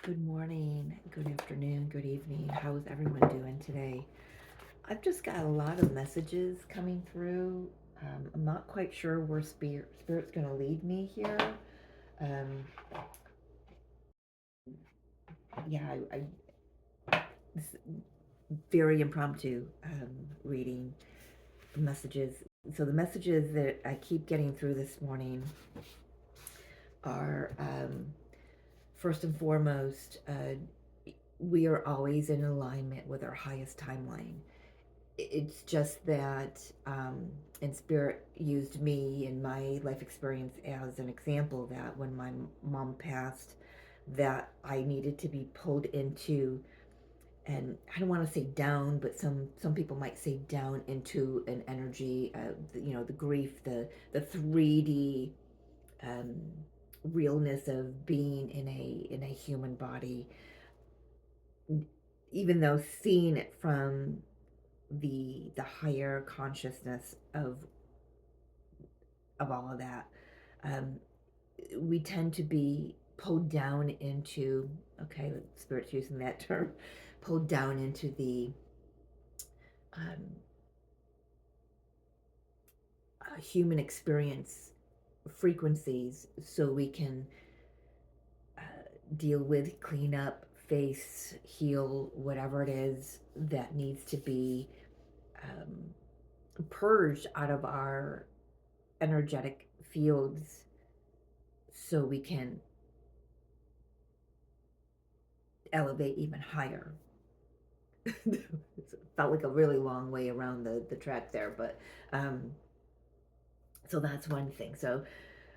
Good morning, good afternoon, good evening. How's everyone doing today? I've just got a lot of messages coming through. I'm not quite sure where Spirit's going to lead me here. Um, yeah, this very impromptu reading messages. So the messages that I keep getting through this morning are first and foremost, we are always in alignment with our highest timeline. It's just that, and Spirit used me and my life experience as an example that when my mom passed, that I needed to be pulled into, and I don't want to say down, but some people might say down into an energy, the grief, the 3D um, realness of being in a human body, even though seeing it from the higher consciousness of all of that, um, we tend to be pulled down into, okay, Spirit's using that term, pulled down into the um, human experience frequencies so we can uh, deal with, clean up, face, heal whatever it is that needs to be purged out of our energetic fields so we can elevate even higher. It felt like a really long way around the track there, but um, so that's one thing. So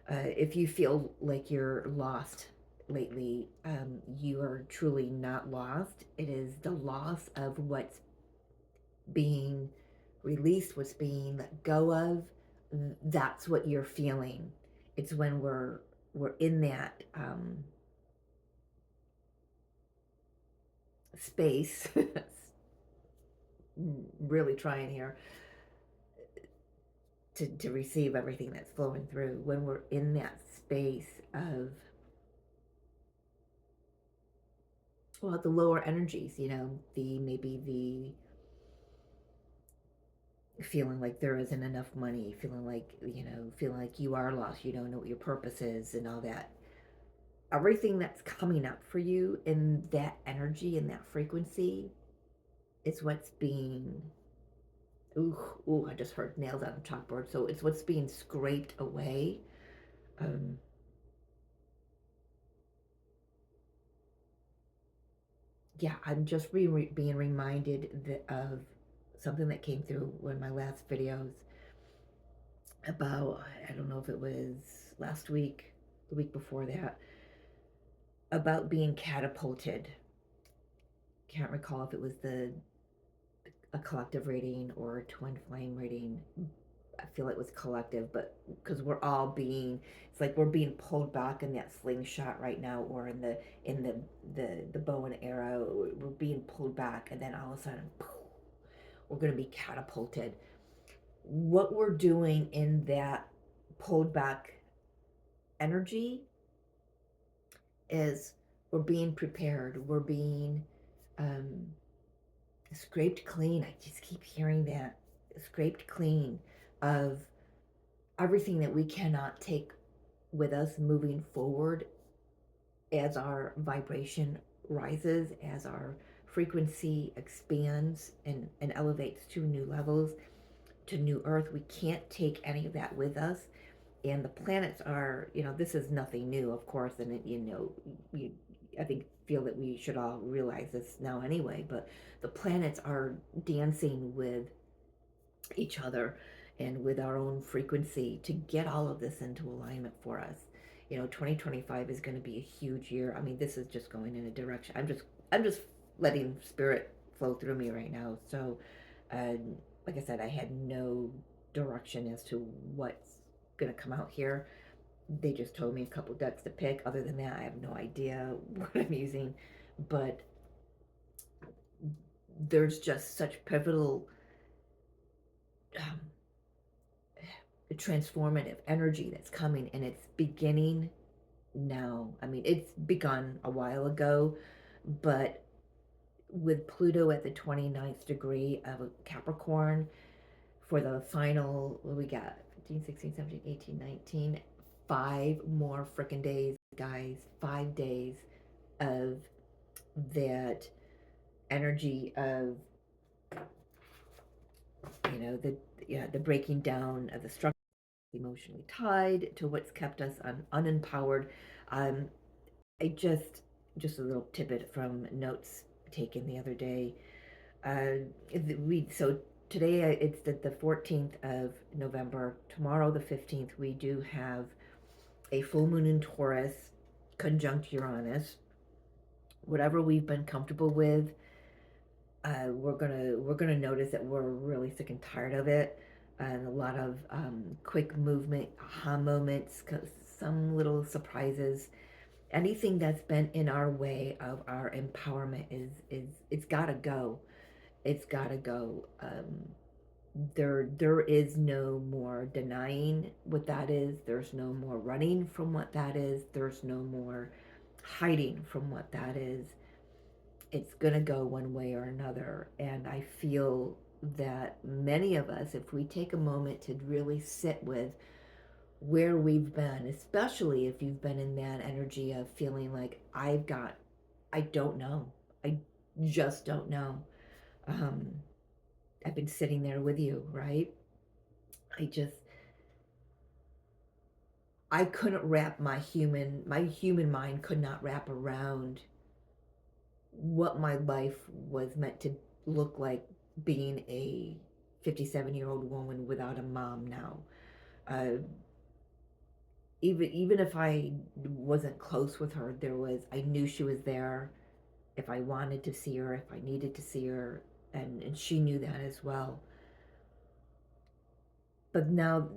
if you feel like you're lost lately, you are truly not lost. It is the loss of what's being released, what's being let go of. That's what you're feeling. It's when we're in that space. Really trying here to receive everything that's flowing through. When we're in that space of, well, the lower energies, the maybe the feeling like there isn't enough money, feeling like you are lost, you don't know what your purpose is, and all that. Everything that's coming up for you in that energy, in that frequency, is what's being, ooh, I just heard nails on a chalkboard. So it's what's being scraped away. Um, yeah, I'm just being reminded of something that came through one of my last videos about, I don't know if it was last week, the week before that, about being catapulted. Can't recall if it was a collective reading or a twin flame reading. I feel it was collective, but because we're all being, it's like we're being pulled back in that slingshot right now, or in the bow and arrow. We're being pulled back, and then all of a sudden, poof, we're going to be catapulted. What we're doing in that pulled back energy is we're being prepared. We're being um, scraped clean. I just keep hearing that, scraped clean of everything that we cannot take with us moving forward as our vibration rises, as our frequency expands and elevates to new levels, to new earth. We can't take any of that with us. And the planets are, this is nothing new, of course, and you, I think, feel that we should all realize this now anyway, but the planets are dancing with each other and with our own frequency to get all of this into alignment for us. 2025 is going to be a huge year. I mean, this is just going in a direction. I'm just letting Spirit flow through me right now. So, uh, like I said, I had no direction as to what's going to come out here. They just told me a couple decks to pick. Other than that, I have no idea what I'm using. But there's just such pivotal um, transformative energy that's coming, and it's beginning now. I mean, it's begun a while ago, but with Pluto at the 29th degree of Capricorn for the final, what we got, 15, 16, 17, 18, 19, 5 more freaking days, guys, 5 days of that energy of, the breaking down of the structure, emotionally tied to what's kept us unempowered. Um, I just a little tidbit from notes taken the other day. So today it's the 14th of November. Tomorrow the 15th we do have a full moon in Taurus conjunct Uranus. Whatever we've been comfortable with, we're gonna notice that we're really sick and tired of it, and a lot of quick movement, aha moments, some little surprises. Anything that's been in our way of our empowerment is it's gotta go. It's gotta go. There is no more denying what that is. There's no more running from what that is. There's no more hiding from what that is. It's gonna go one way or another, and I feel that many of us, if we take a moment to really sit with where we've been, especially if you've been in that energy of feeling like I don't know, I just don't know. um, I've been sitting there with you, right? I just I couldn't wrap my human mind could not wrap around what my life was meant to look like being a 57-year-old woman without a mom now. Uh, even if I wasn't close with her, I knew she was there if I wanted to see her, if I needed to see her, and she knew that as well. But now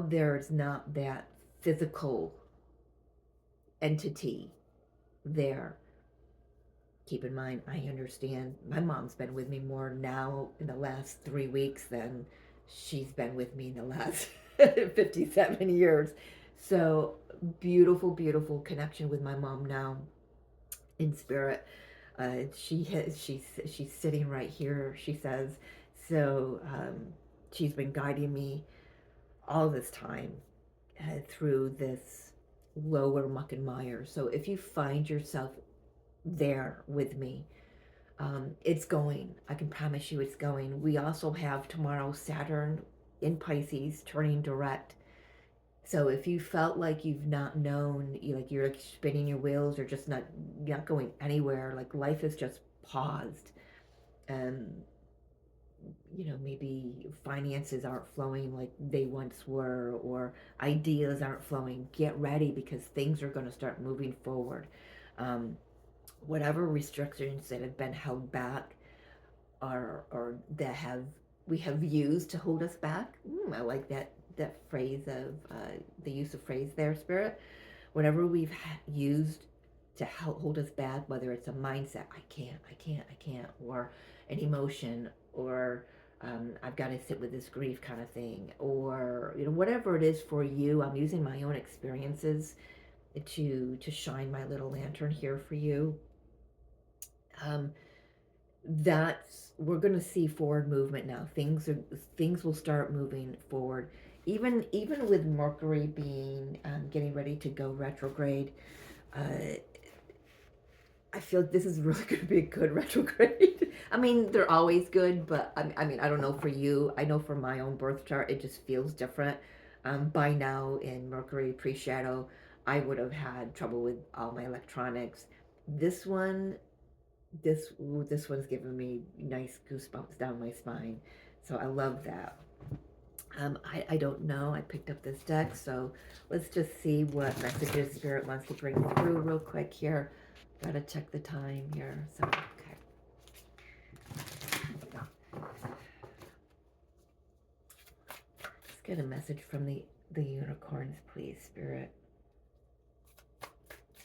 there's not that physical entity there. Keep in mind, I understand my mom's been with me more now in the last 3 weeks than she's been with me in the last 57 years. So beautiful, beautiful connection with my mom now in spirit. She's sitting right here. She says so. She's been guiding me all this time through this lower muck and mire. So if you find yourself there with me, it's going. I can promise you it's going. We also have tomorrow Saturn in Pisces turning direct. So if you felt like you've not known, like you're like spinning your wheels or just not going anywhere, like life is just paused, and maybe finances aren't flowing like they once were, or ideas aren't flowing, get ready because things are going to start moving forward. Um, Whatever restrictions that have been held back or that we have used to hold us back. I like that phrase of the use of phrase there, Spirit. Whatever we've used to help hold us back, whether it's a mindset, I can't, or an emotion, or I've got to sit with this grief kind of thing, or whatever it is for you. I'm using my own experiences to shine my little lantern here for you. Um, that's We're going to see forward movement now. Things will start moving forward, even with Mercury being getting ready to go retrograde. uh, I feel like this is really going to be a good retrograde. I mean, they're always good, but I mean, I don't know for you. I know for my own birth chart, it just feels different. By now, in Mercury pre-shadow, I would have had trouble with all my electronics. This one, this one's giving me nice goosebumps down my spine. So I love that. I don't know. I picked up this deck, so let's just see what messages Spirit wants to bring through real quick here. Gotta check the time here. So, okay. Let's get a message from the unicorns, please, Spirit.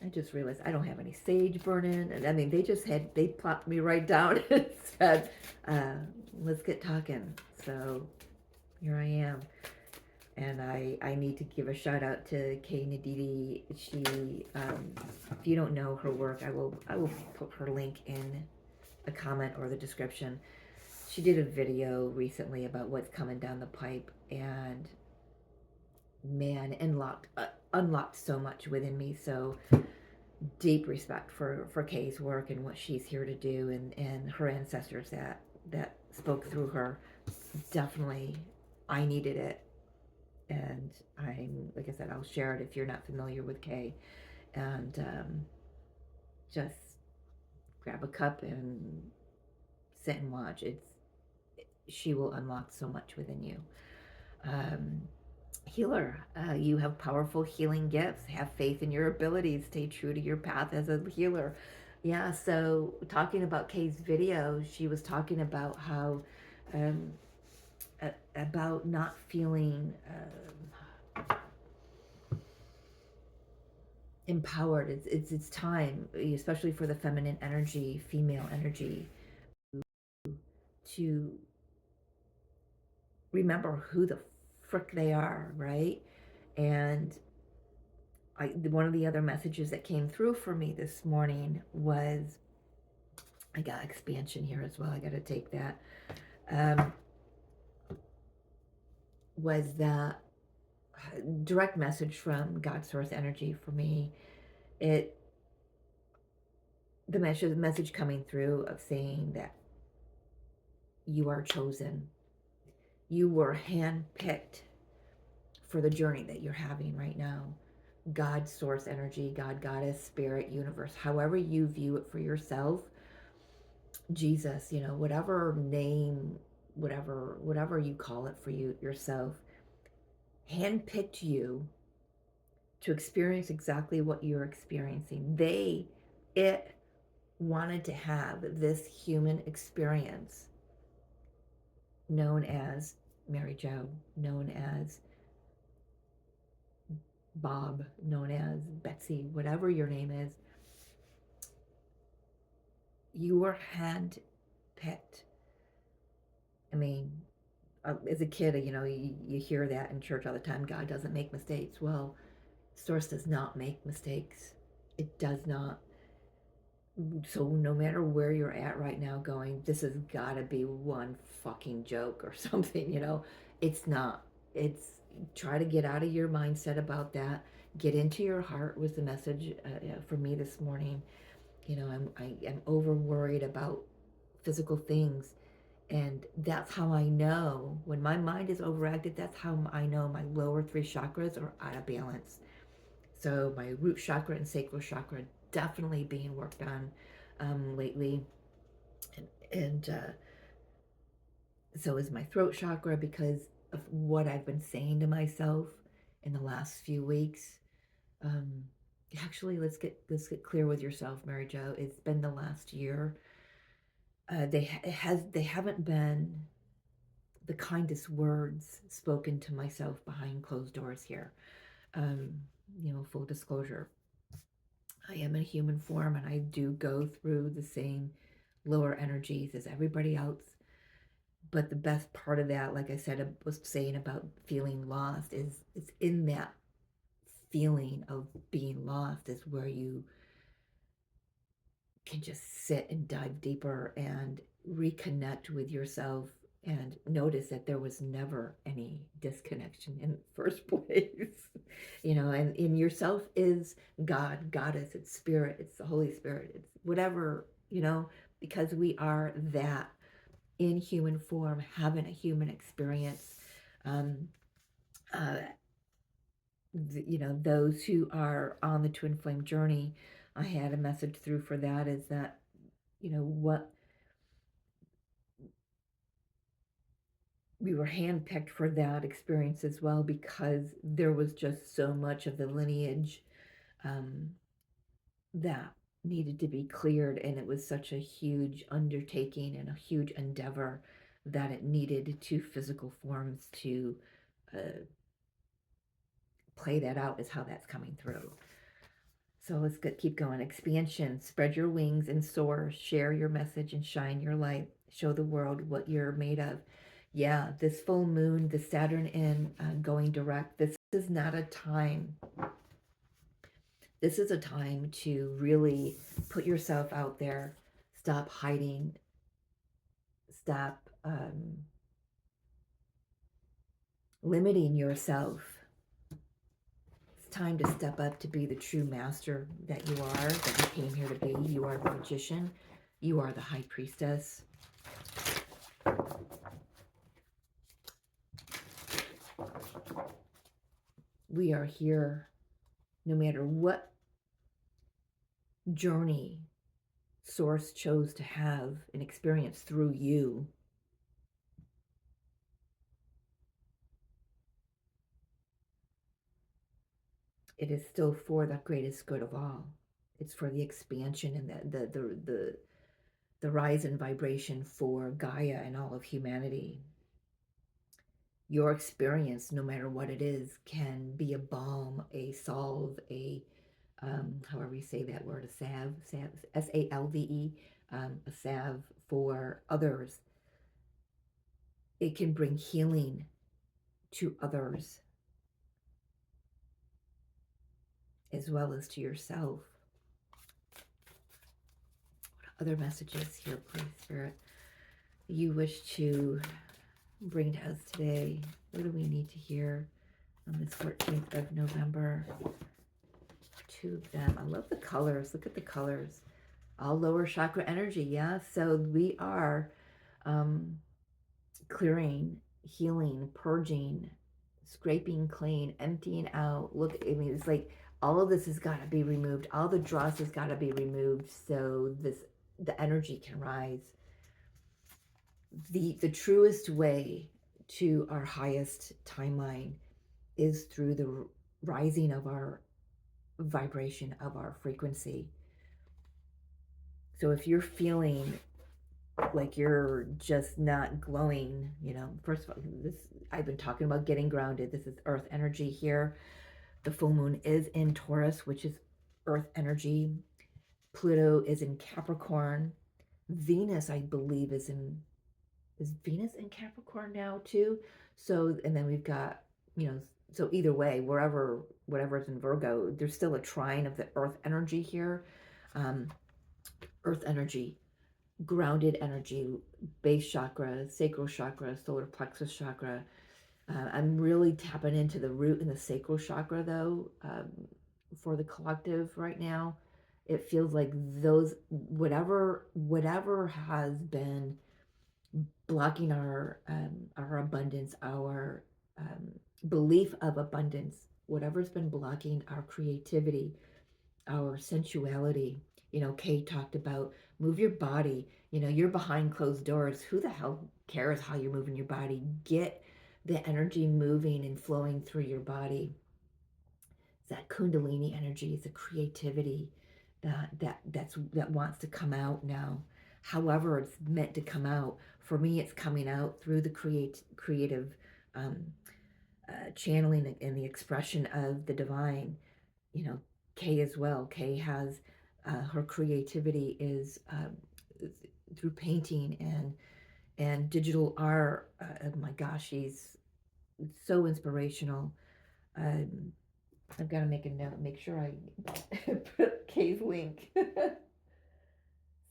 I just realized I don't have any sage burning, and I mean they plopped me right down and said, "Let's get talking." So here I am, And I need to give a shout out to Kay Nadidi. She, if you don't know her work, I will put her link in a comment or the description. She did a video recently about what's coming down the pipe, and man, unlocked so much within me. So deep respect for Kay's work and what she's here to do, and her ancestors that spoke through her. Definitely, I needed it, and I'm, like I said, I'll share it if you're not familiar with Kay, and just grab a cup and sit and watch. She will unlock so much within you. Um, Healer, you have powerful healing gifts. Have faith in your abilities. Stay true to your path as a healer. Yeah, so talking about Kay's video, she was talking about how, um, about not feeling empowered. It's time, especially for the feminine energy, female energy, to remember who the frick they are, right? And one of the other messages that came through for me this morning was, I got expansion here as well. I got to take that. Was that direct message from God Source Energy for me? The message coming through of saying that you are chosen. You were handpicked for the journey that you're having right now. God Source Energy, God, Goddess, Spirit, Universe, however you view it for yourself, Jesus, whatever name, whatever you call it for yourself, handpicked you to experience exactly what you're experiencing. It wanted to have this human experience known as Mary Jo, known as Bob, known as Betsy, whatever your name is. You were hand picked. I mean, as a kid, you hear that in church all the time. God doesn't make mistakes. Well, Source does not make mistakes. It does not. So no matter where you're at right now going, this has got to be one fucking joke or something, it's not. It's, try to get out of your mindset about that. Get into your heart was the message for me this morning. I'm over worried about physical things, and that's how I know when my mind is overactive. That's how I know my lower three chakras are out of balance. So my root chakra and sacral chakra definitely being worked on lately, and so is my throat chakra, because of what I've been saying to myself in the last few weeks. Um, Actually, let's get clear with yourself, Mary Jo. It's been the last year. They haven't been the kindest words spoken to myself behind closed doors here. Um, Full disclosure, I am in human form, and I do go through the same lower energies as everybody else. But the best part of that, like I said, I was saying about feeling lost, is it's in that feeling of being lost is where you can just sit and dive deeper and reconnect with yourself and notice that there was never any disconnection in the first place. And in yourself is God, Goddess, it's Spirit, it's the Holy Spirit, it's whatever, because we are that in human form, having a human experience. Um, uh, those who are on the twin flame journey, I had a message through for that, is that, what we were handpicked for that experience as well, because there was just so much of the lineage um, that needed to be cleared, and it was such a huge undertaking and a huge endeavor that it needed two physical forms to uh, play that out, is how that's coming through. So let's keep going. Expansion, spread your wings and soar, share your message and shine your light, show the world what you're made of. Yeah, this full moon, the Saturn in going direct, this is not a time. This is a time to really put yourself out there. Stop hiding. Stop limiting yourself. It's time to step up to be the true master that you are, that you came here to be. You are the magician. You are the high priestess. We are here no matter what journey Source chose to have an experience through you. It is still for the greatest good of all. It's for the expansion and the rise in vibration for Gaia and all of humanity. Your experience, no matter what it is, can be a balm, a salve, a however you say that word, a salve, S-A-L-V-E, a salve for others. It can bring healing to others as well as to yourself. What other messages here, please, Spirit, you wish to bring to us today? What do we need to hear on this 14th of November? Two of them. I love the colors. Look at the colors. All lower chakra energy. Yeah. So we are clearing, healing, purging, scraping clean, emptying out. Look, I mean, it's like all of this has got to be removed. All the dross has got to be removed so the energy can rise. The truest way to our highest timeline is through the rising of our vibration, of our frequency. So if you're feeling like you're just not glowing, first of all, I've been talking about getting grounded. This is earth energy here. The full moon is in Taurus, which is earth energy. Pluto is in Capricorn. Venus, I believe, is Venus in Capricorn now too? So, and then we've got, so either way, whatever's in Virgo, there's still a trine of the earth energy here. Earth energy, grounded energy, base chakra, sacral chakra, solar plexus chakra. I'm really tapping into the root and the sacral chakra though, for the collective right now. It feels like those, whatever has been blocking our abundance, our belief of abundance, whatever's been blocking our creativity, our sensuality. Kate talked about move your body. You're behind closed doors. Who the hell cares how you're moving your body? Get the energy moving and flowing through your body. It's that Kundalini energy. It's a creativity that wants to come out now. However, it's meant to come out. For me, it's coming out through the creative channeling and the expression of the divine. Kay as well. Kay has her creativity is through painting and digital art. Oh my gosh, she's so inspirational. I've got to make a note, make sure I put Kay's link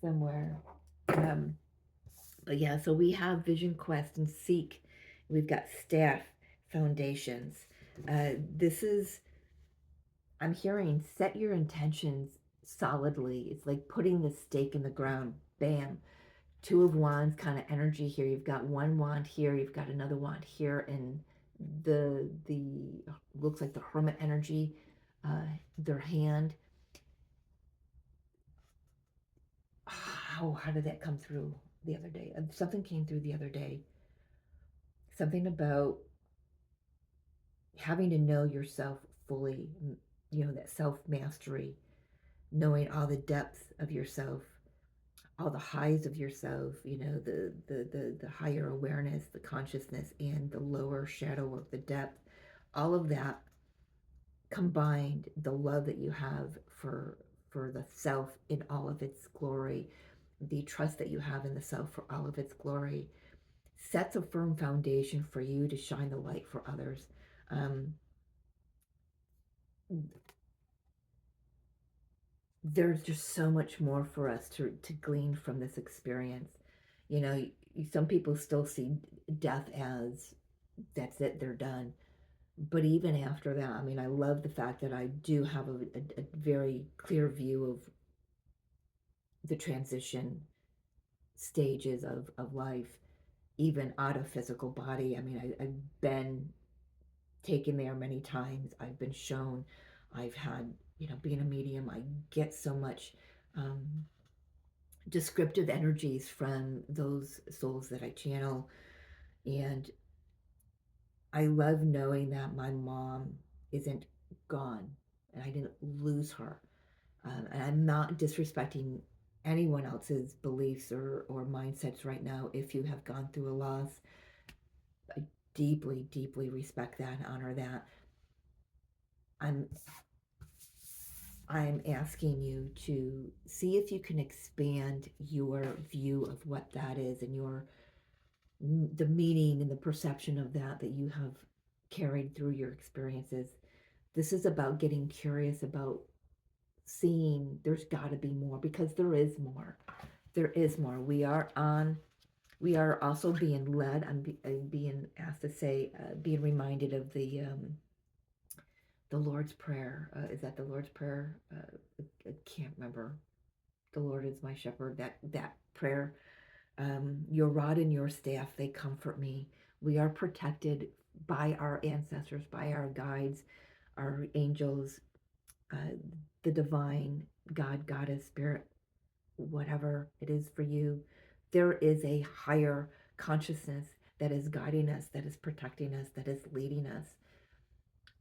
somewhere. But yeah, so we have Vision Quest and Seek. We've got Staff Foundations. This is, I'm hearing, set your intentions solidly. It's like putting the stake in the ground. Bam. Two of Wands kind of energy here. You've got one wand here. You've got another wand here. And the looks like the Hermit energy, their hand. How did that come through the other day? Something came through the other day. Something about having to know yourself fully, that self-mastery, knowing all the depths of yourself, all the highs of yourself, the higher awareness, the consciousness, and the lower shadow of the depth. All of that combined, the love that you have for the self in all of its glory, the trust that you have in the self for all of its glory. sets a firm foundation for you to shine the light for others. Um, there's just so much more for us to glean from this experience. You know, some people still see death as that's it, they're done. But even after that, I mean, I love the fact that I do have a very clear view of the transition stages of life, even out of physical body. I mean, I've been taken there many times. I've been shown. I've had, being a medium, I get so much um, descriptive energies from those souls that I channel. And I love knowing that my mom isn't gone and I didn't lose her. And I'm not disrespecting anyone else's beliefs or mindsets right now. If you have gone through a loss, I deeply, deeply respect that and honor that. I'm I'm asking you to see if you can expand your view of what that is and the meaning and the perception of that you have carried through your experiences. This is about getting curious about seeing there's got to be more, because there is more. There is more. We are also being led. I'm being asked to say, being reminded of the Lord's Prayer. Is that the Lord's Prayer? I can't remember. The Lord is my shepherd. That prayer. Your rod and your staff, they comfort me. We are protected by our ancestors, by our guides, our angels, uh, the divine God, Goddess, Spirit, whatever it is for you. There is a higher consciousness that is guiding us, that is protecting us, that is leading us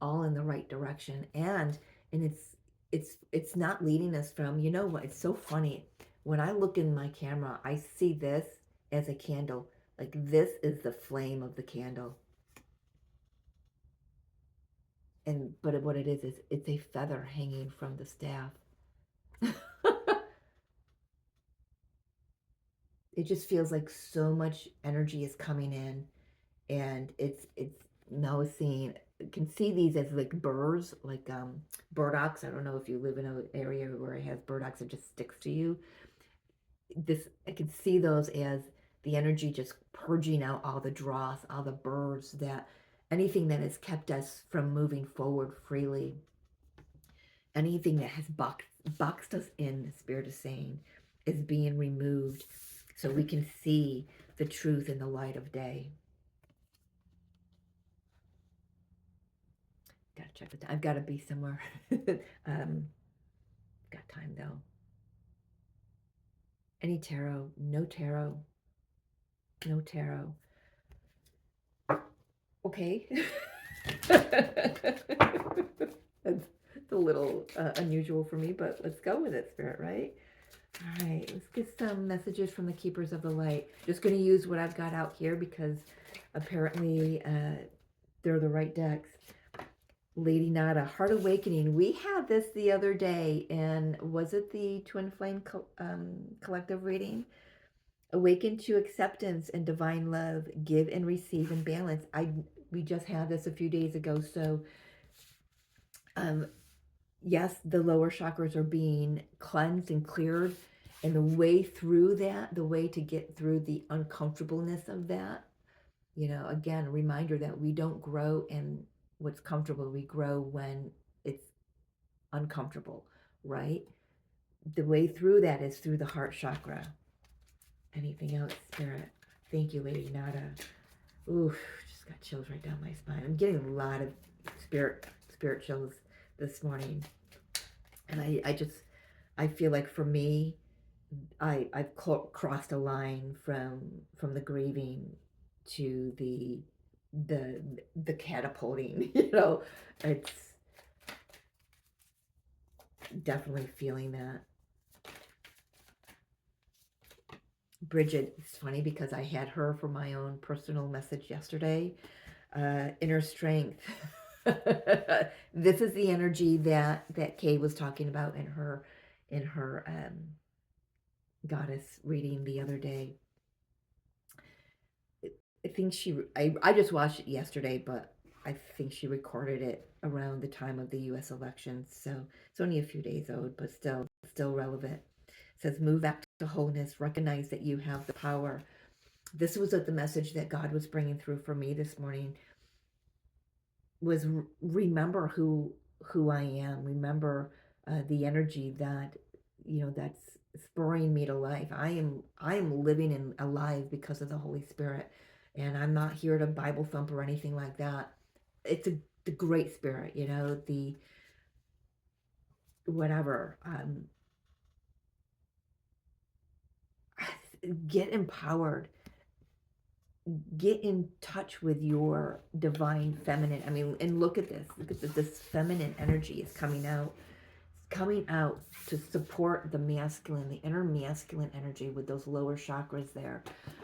all in the right direction. And it's not leading us from, you know what, it's so funny. When I look in my camera, I see this as a candle. Like, this is the flame of the candle. And but what it is it's a feather hanging from the staff. It just feels like so much energy is coming in, and it's now seeing, can see these as like burrs, like burdocks. I don't know if you live in an area where it has burdocks, it just sticks to you. This, I can see those as the energy just purging out all the dross, all the burrs, that anything that has kept us from moving forward freely, anything that has boxed us in, the Spirit is saying, is being removed so we can see the truth in the light of day. Gotta check it. I've got to be somewhere. Got time though. Any tarot? No tarot. No tarot. Okay. That's a little unusual for me, but let's go with it, Spirit, right? All right, let's get some messages from the Keepers of the Light. Just going to use what I've got out here because apparently they're the right decks. Lady Nada, Heart Awakening. We had this the other day, and was it the Twin Flame collective reading? Awaken to acceptance and divine love, give and receive in balance. We just had this a few days ago, so yes, the lower chakras are being cleansed and cleared, and the way through that, the way to get through the uncomfortableness of that, again, a reminder that we don't grow in what's comfortable, we grow when it's uncomfortable, right? The way through that is through the heart chakra. Anything else, Spirit? Thank you, Lady Nada. Ooh, just got chills right down my spine. I'm getting a lot of spirit chills this morning. And I feel like for me, I've crossed a line from the grieving to the catapulting. It's definitely feeling that. Bridget, it's funny because I had her for my own personal message yesterday. Inner strength. This is the energy that Kay was talking about in her goddess reading the other day. think I just watched it yesterday, but I think she recorded it around the time of the US elections. So it's only a few days old, but still relevant. It says, move back to wholeness, recognize that you have the power. This was the message that God was bringing through for me this morning, was remember who I am. Remember the energy that, that's spurring me to life. I am living and alive because of the Holy Spirit, and I'm not here to Bible thump or anything like that. It's the great spirit, the whatever. Get empowered, get in touch with your divine feminine. I mean, and look at this feminine energy is coming out to support the masculine, the inner masculine energy with those lower chakras there,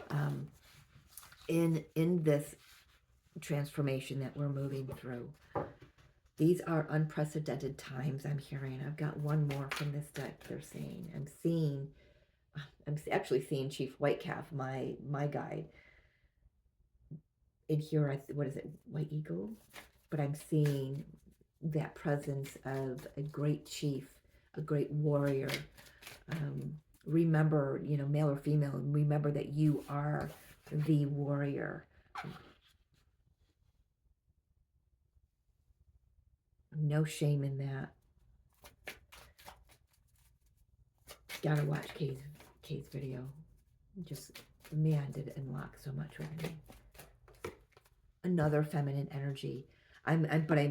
um, in this transformation that we're moving through. These are unprecedented times, I'm hearing. I've got one more from this deck. They're saying, I'm actually seeing Chief Whitecalf, my guide. In here, what is it, White Eagle? But I'm seeing that presence of a great chief, a great warrior. Remember, male or female, remember that you are the warrior. No shame in that. Gotta watch Kay's video. Just, man, did it unlock so much with me. Another feminine energy.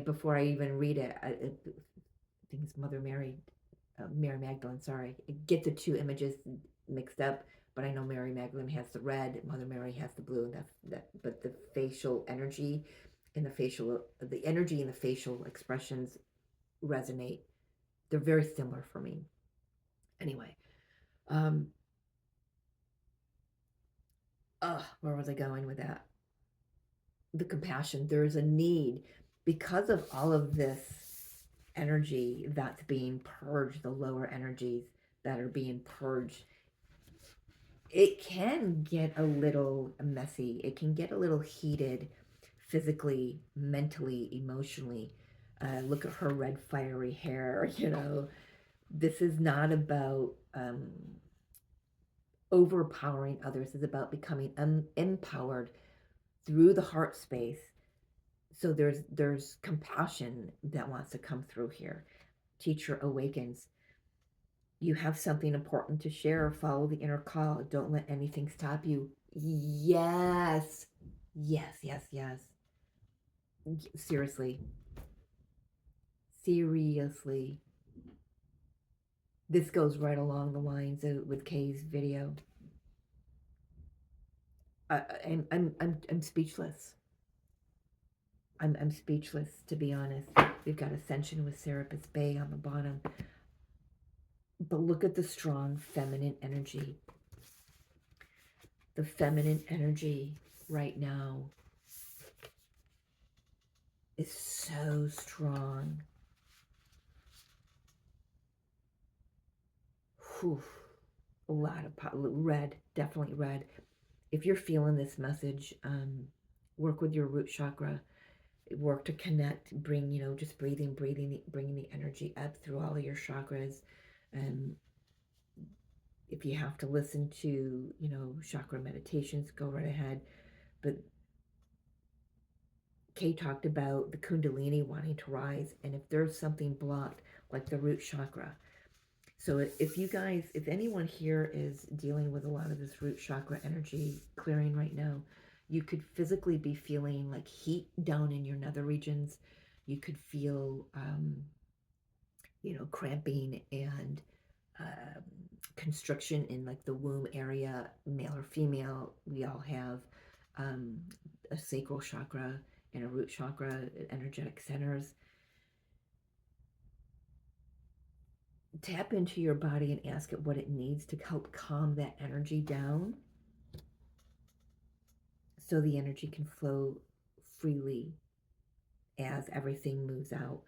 Before I even read it, I think it's Mother Mary, Mary Magdalene. Sorry, I get the two images mixed up, but I know Mary Magdalene has the red, Mother Mary has the blue. But the facial energy and the energy and the facial expressions resonate. They're very similar for me. Anyway, where was I going with that? The compassion. There's a need because of all of this energy that's being purged, the lower energies that are being purged. It can get a little messy. It can get a little heated physically, mentally, emotionally. Look at her red, fiery hair. This is not about overpowering others. It's about becoming empowered through the heart space. So there's compassion that wants to come through here. Teacher awakens. You have something important to share. Follow the inner call. Don't let anything stop you. Yes. Yes, yes, yes. Seriously. Seriously. This goes right along the lines with Kay's video. I'm speechless. I'm speechless, to be honest. We've got Ascension with Serapis Bay on the bottom. But look at the strong feminine energy. The feminine energy right now is so strong. Whew. A lot of red, definitely red. If you're feeling this message, work with your root chakra. Work to connect, bring, just bringing the energy up through all of your chakras. If you have to listen to, chakra meditations, go right ahead. But Kay talked about the Kundalini wanting to rise, and if there's something blocked, like the root chakra. So if anyone here is dealing with a lot of this root chakra energy clearing right now, you could physically be feeling like heat down in your nether regions. You could feel, cramping and constriction in like the womb area, male or female. We all have a sacral chakra and a root chakra, energetic centers. Tap into your body and ask it what it needs to help calm that energy down so the energy can flow freely as everything moves out.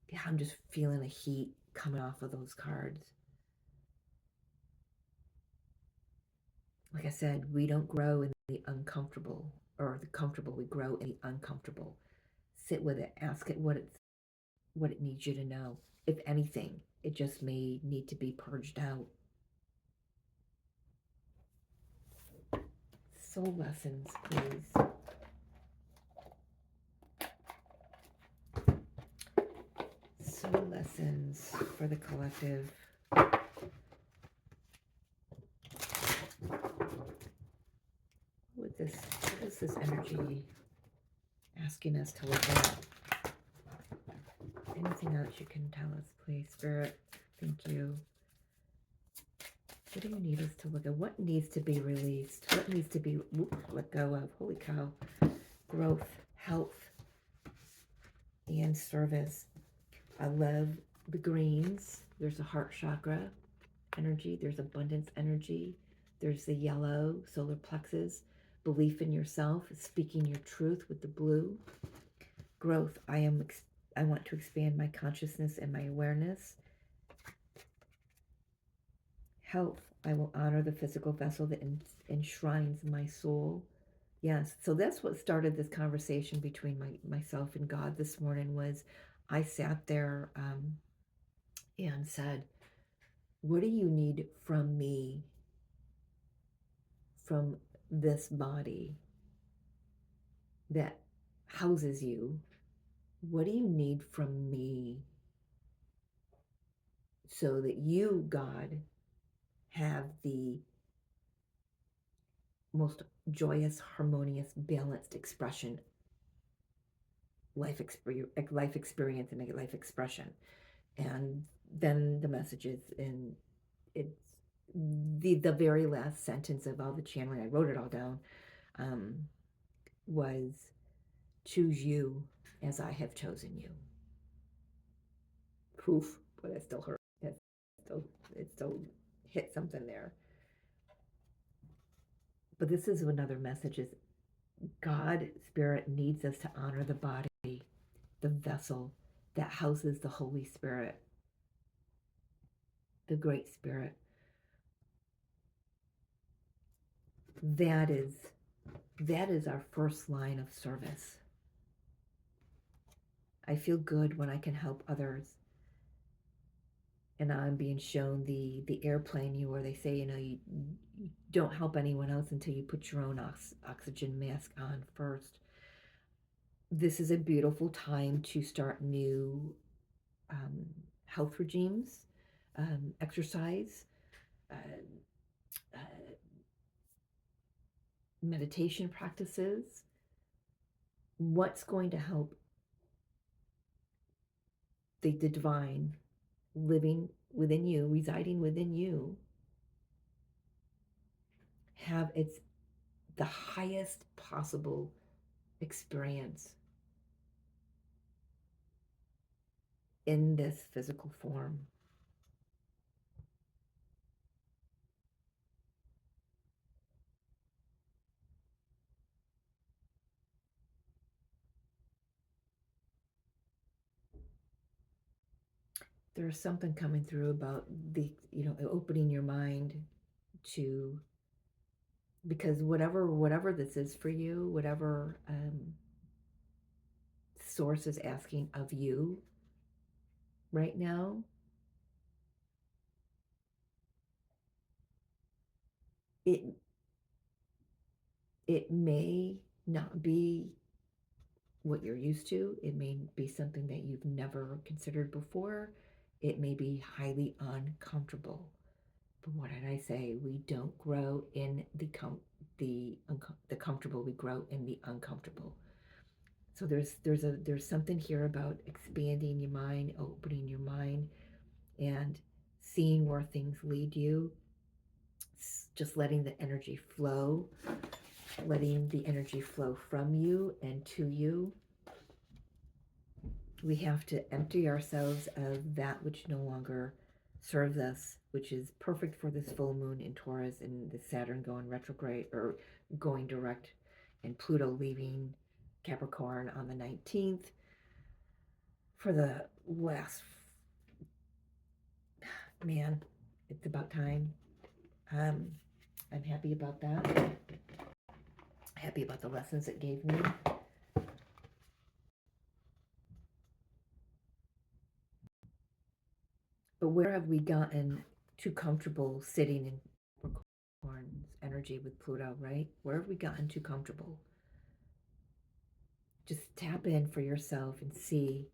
Yeah, I'm just feeling the heat coming off of those cards. Like I said, we don't grow in the uncomfortable or the comfortable. We grow in the uncomfortable. Sit with it. Ask it what it needs you to know. If anything, it just may need to be purged out. Soul lessons, please. Soul lessons for the collective. What is this energy asking us to look at? Anything else you can tell us, please, Spirit? Thank you. What do you need us to look at? What needs to be released? What needs to be let go of? Holy cow. Growth, health, and service. I love the greens. There's a heart chakra energy. There's abundance energy. There's the yellow, solar plexus. Belief in yourself, speaking your truth with the blue. Growth. I want to expand my consciousness and my awareness. Health. I will honor the physical vessel that enshrines my soul. Yes, so that's what started this conversation between myself and God this morning. Was I sat there and said, what do you need from me, from this body that houses you? What do you need from me so that you, God, have the most joyous, harmonious, balanced expression, life experience and a life expression? And then the messages, and it's the very last sentence of all the channeling. I wrote it all down. Was choose you as I have chosen you. Poof, but it still hurt. It still hit something there. But this is another message: is God, Spirit, needs us to honor the body, the vessel that houses the Holy Spirit, the Great Spirit. That is our first line of service. I feel good when I can help others. And I'm being shown the airplane view where they say, you don't help anyone else until you put your own oxygen mask on first. This is a beautiful time to start new health regimes, exercise, uh, uh, meditation practices. What's going to help the divine living within you, residing within you, have its the highest possible experience in this physical form. There's something coming through about the opening your mind to, because whatever this is for you, whatever source is asking of you right now, it may not be what you're used to. It may be something that you've never considered before. It may be highly uncomfortable. But what did I say? We don't grow in the comfortable. We grow in the uncomfortable. So there's something here about expanding your mind, opening your mind, and seeing where things lead you. Just letting the energy flow, letting the energy flow from you and to you. We have to empty ourselves of that which no longer serves us, which is perfect for this full moon in Taurus and the Saturn going retrograde or going direct, and Pluto leaving Capricorn on the 19th for the last, man, it's about time. I'm happy about that. Happy about the lessons it gave me. But where have we gotten too comfortable sitting in Capricorn's energy with Pluto, right? Where have we gotten too comfortable? Just tap in for yourself and see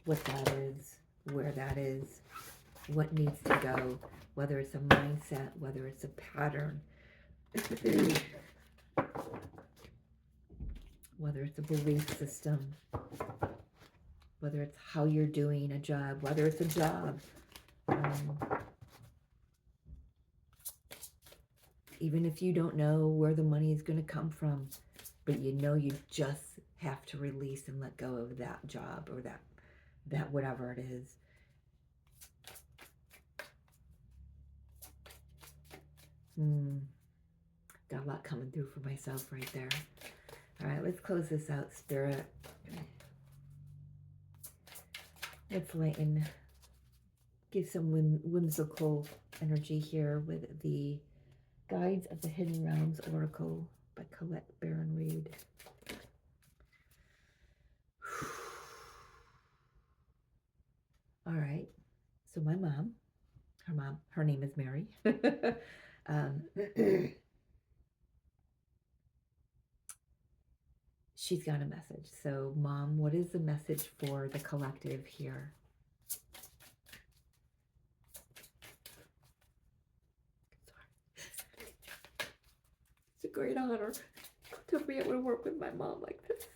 what that is, where that is, what needs to go, whether it's a mindset, whether it's a pattern, whether it's a belief system, whether it's how you're doing a job, whether it's a job. Even if you don't know where the money is going to come from, but you know you just have to release and let go of that job or that whatever it is. Got a lot coming through for myself right there. All right, let's close this out, Spirit. Let's lighten, give some whimsical energy here with the Guides of the Hidden Realms Oracle by Colette Baron Reed. All right, so my mom, her name is Mary. She's got a message. So, Mom, what is the message for the collective here? It's a great honor to be able to work with my mom like this.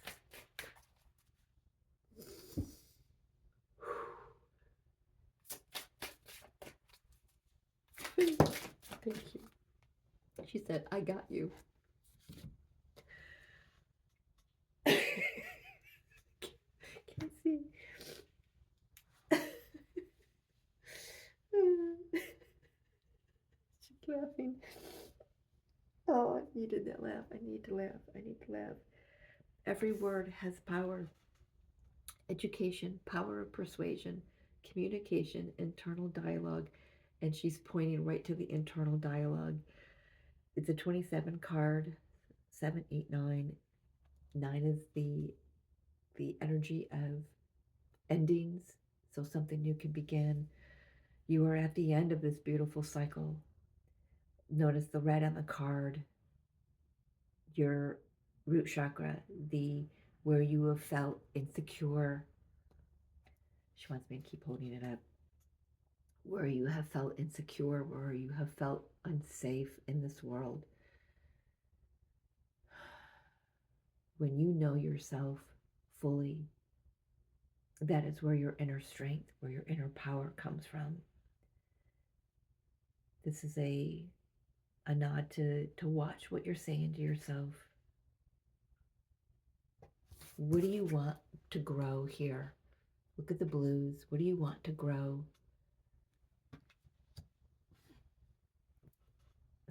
Thank you. She said, I got you. Can't see. She's laughing. Oh, I needed that laugh. I need to laugh. I need to laugh. Every word has power. Education, power of persuasion, communication, internal dialogue. And she's pointing right to the internal dialogue. It's a 27 card, 7, 8, 9. 9 is the energy of endings, so something new can begin. You are at the end of this beautiful cycle. Notice the red on the card, your root chakra, where you have felt insecure. She wants me to keep holding it up. Where you have felt insecure, where you have felt unsafe in this world. When you know yourself fully, that is where your inner strength, where your inner power comes from. This is a nod to watch what you're saying to yourself. What do you want to grow here? Look at the blues. What do you want to grow?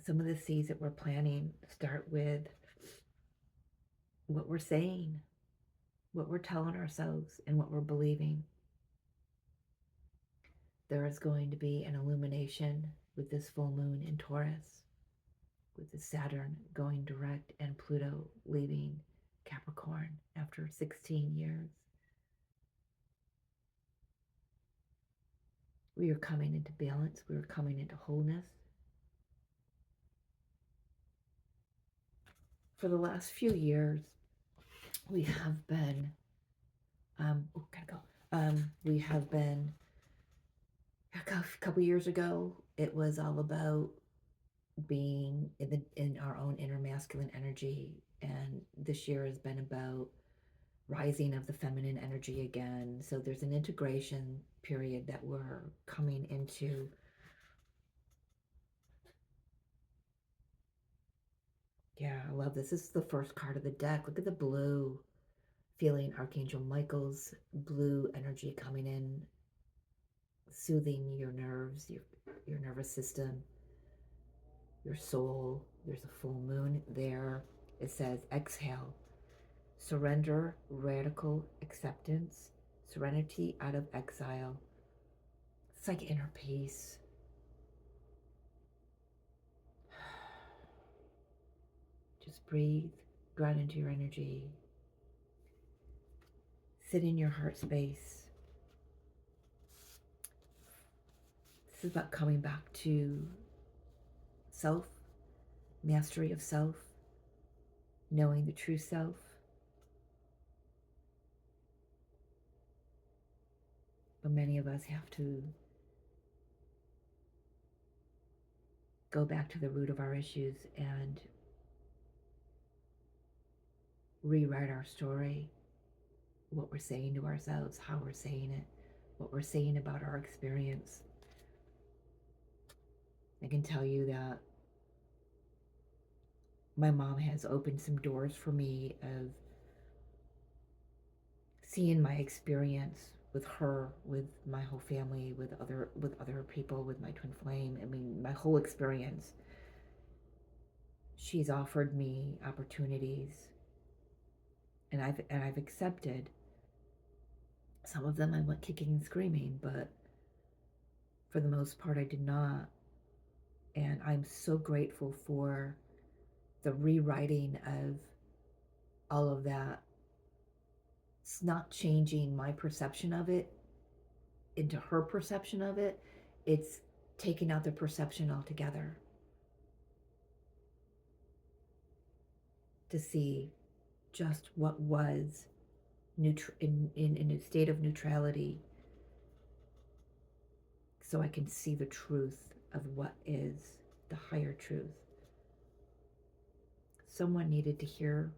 Some of the seeds that we're planting start with what we're saying, what we're telling ourselves, and what we're believing. There is going to be an illumination with this full moon in Taurus, with the Saturn going direct and Pluto leaving Capricorn after 16 years. We are coming into balance. We are coming into wholeness. For the last few years, we have been, we have been, a couple years ago, it was all about being in our own inner masculine energy. And this year has been about rising of the feminine energy again. So there's an integration period that we're coming into. Yeah, I love this. This is the first card of the deck. Look at the blue. Feeling Archangel Michael's blue energy coming in, soothing your nerves, your nervous system, your soul. There's a full moon there. It says exhale, surrender, radical acceptance, serenity out of exile. It's like inner peace. Just breathe, ground into your energy, sit in your heart space. This is about coming back to self, mastery of self, knowing the true self. But many of us have to go back to the root of our issues and rewrite our story, what we're saying to ourselves, how we're saying it, what we're saying about our experience. I can tell you that my mom has opened some doors for me of seeing my experience with her, with my whole family, with other people, with my twin flame. I mean, my whole experience. She's offered me opportunities, and I've accepted. Some of them I went kicking and screaming, but for the most part I did not. And I'm so grateful for the rewriting of all of that. It's not changing my perception of it into her perception of it. It's taking out the perception altogether to see just what was in a state of neutrality, so I can see the truth of what is the higher truth. Someone needed to hear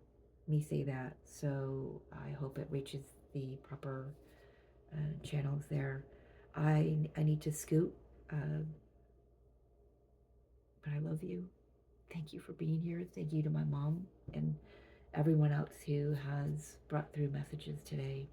me say that, so I hope it reaches the proper channels there. I need to scoot, but I love you. Thank you for being here. Thank you to my mom and everyone else who has brought through messages today.